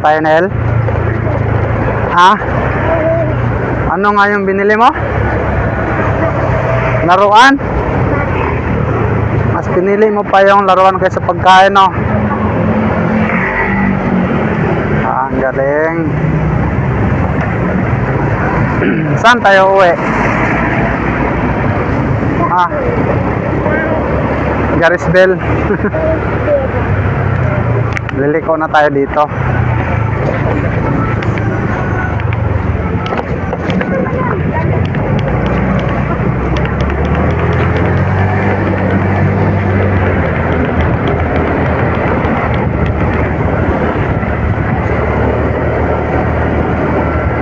tayo, Nel? Ha? Ano nga yung binili mo? Laruan? Mas pinili mo pa yung laruan kaysa pagkain, no? Ah, ang galing. Saan tayo uwi? Ah, Garisbel. Liliko na tayo dito.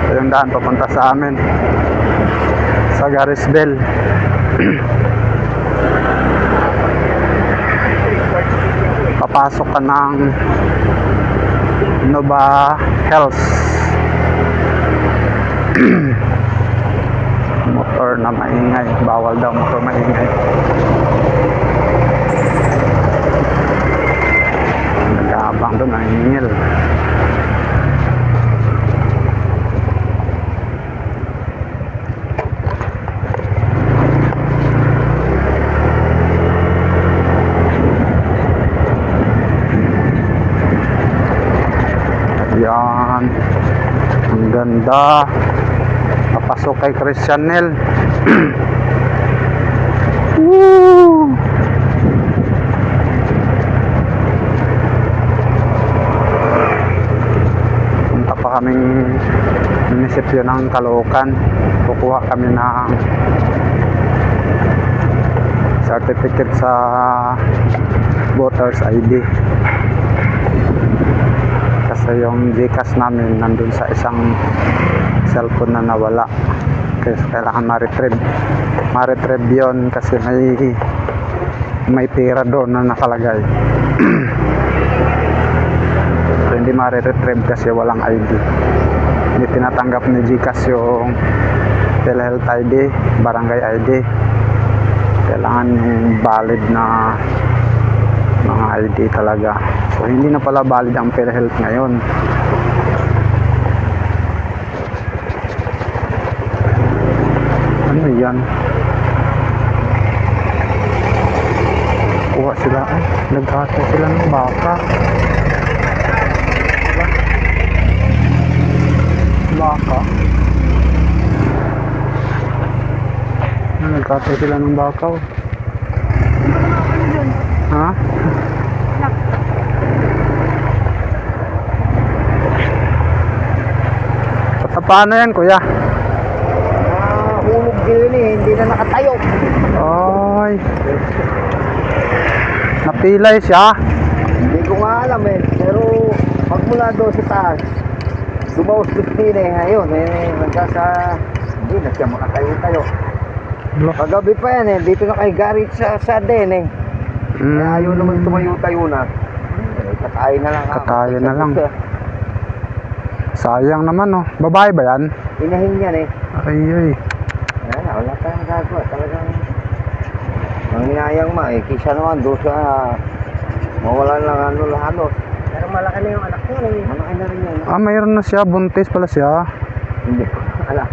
Ito yung daan papunta sa amin, sa Garisbel. Papasok ka ng Nova Health. Motor na maingay, bawal daw motor maingay. Nag-aabang doon ang hingil. Yan, ang ganda. Papasok kay Christianel. Woo! Punta pa kaming munisipyo ng Caloocan. Kukuha kami ng certificate sa voters ID. Kasi yung Gcash namin nandun sa isang cellphone na nawala, kasi kailangan ma-retrieve yun kasi may pera doon na nakalagay. So, hindi ma-retrieve kasi walang ID. Hindi tinatanggap ni Gcash yung PhilHealth ID, Barangay ID. Kailangan yung valid na mga ID talaga. So hindi na pala valid ang PhilHealth ngayon. Ano yan? Kuha sila, naghata sila ng baka. Baka. Naghata sila ng baka. Ha? Paano yan, kuya? Hulog din eh, hindi na nakatayo. Ay, napilay siya. Hindi ko nga alam eh, pero pag mula doon sa taas, dumaustos din eh, ngayon eh, hindi na siya makatayo-tayo. Paggabi pa yan eh, dito na kay Garit sa din eh. Kaya ayaw naman tumayo-tayo na. Katayo na lang. Katayo na lang. Sayang naman, oh. Babae ba yan? Inahin yan eh. Ay. Wala tayong gagawa. Talagang manginayang eh. Kisa naman doon sa mawalan lang halos. Pero malaki na yung anak ko. Malaki na rin yan. Ah, mayroon na siya. Buntis pala siya. Hindi ko alam.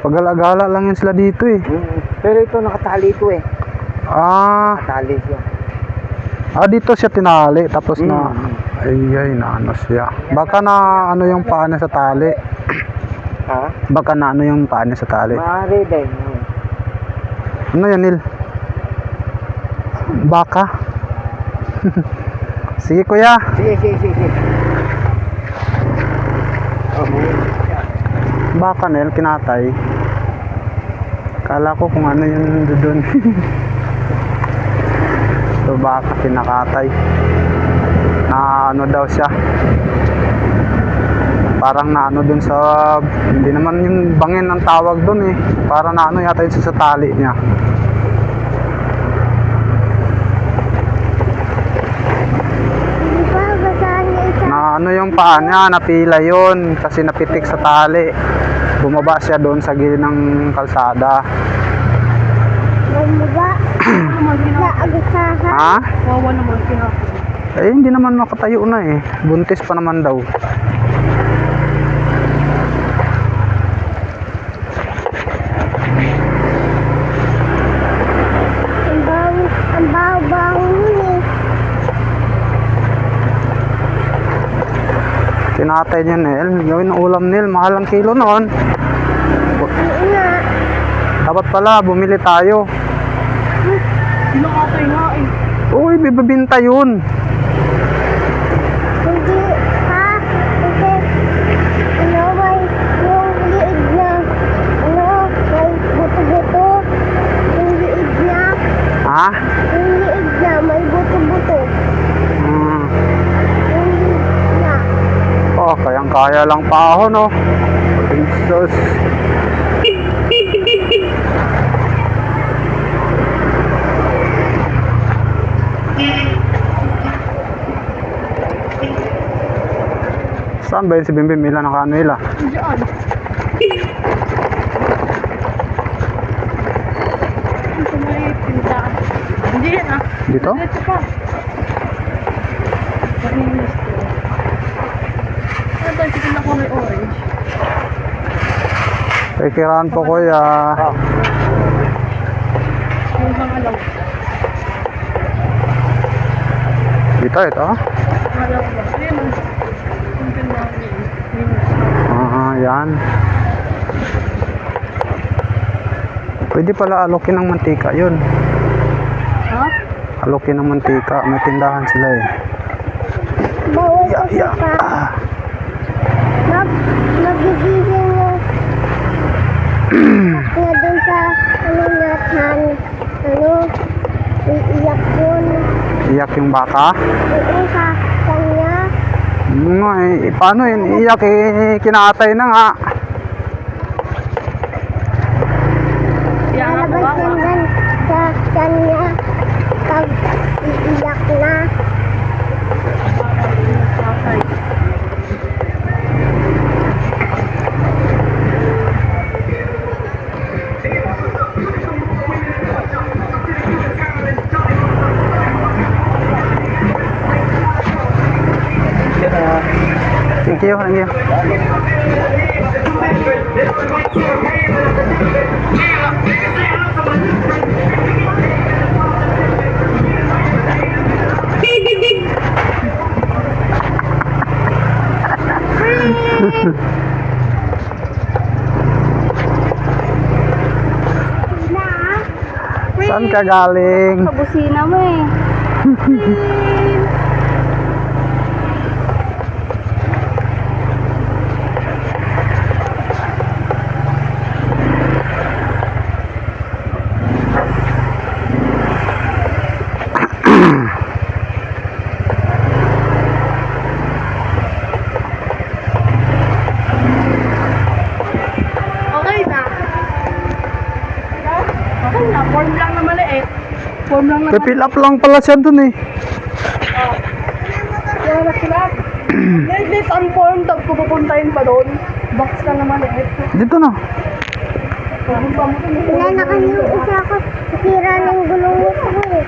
Pag-alagala lang yun sila dito eh. Pero ito nakatali ito eh. Ah. Nakatali siya. Dito siya tinali. Tapos na... Ay, na ano siya. Baka na ano yung paa niya sa tali. Ha? Baka na ano yung paa niya sa tali. Maaari din. Ano yan, Nil? Baka? Sige, kuya. Sige. Baka, Nil, kinatay. Kala ko kung ano yun doon. So, baka kinakatay. Na ano daw siya, parang na ano dun sa, hindi naman yung bangin ang tawag dun eh, parang na ano yata yun sa tali niya. Na ano yung paa niya, napila yun kasi napitik sa tali, bumaba siya doon sa gilid ng kalsada. Bumaba? Ha? Ha? Wawa naman siya. Eh, hindi naman makatayo na eh. Buntis pa naman daw. Ang baho-baho nun eh. Tinatay niya, Nel. Gawin ng ulam, Nel. Mahal ang kilo noon. Oo nga. Dapat pala, bumili tayo. Nakatay nga eh. Uy, bibibinta yun. Hindi ha. Kasi ano may yung liig na ano may buto-buto. Yung liig na. Ha? Yung liig na may buto-buto. Hmm. Yung liig na. Oh, kayang-kaya lang pa ako, no? Jesus. Saan ba yun si Bimbim? Ilan ang kanila? Diyan. Ito may pintaan. Hindi yan ah. Dito? Dito pa. Paninis ko. Ano ba yung na ko may orange? Kikiraan po, kuya. Yung mga alaw. Dito, ito. Alaw ba? Ayun ah. Yung pintaan niya. Yan. Pwede pala alokin ng mantika yun. Ha? Alokin ng mantika. May tindahan sila eh. Bawal kasi Yeah. pa. Nagigising mo. Kaya dun sa ano natin. Ano. Iiyak yun. Iyak yung baka. Oo sa kanya. Nga eh. Paano yun? Iyak eh. Kinatay na nga. Yan nga Lalabas kawawa. yan gan sa kanya. Pag iiyak na. Tatay. Thank you. Thank you. Saan ka galing? Sa busina mo eh. Okay na. Okay na. Form lang na maliit. Form lang na Fill up lang pala siya dun eh. Kaya na sila. Let unformed. Tapos pupuntahin pa doon. Box lang na maliit. Dito na. Pupunta mo doon. Wala na kami yung isa ko. Sira ng gulong nito eh.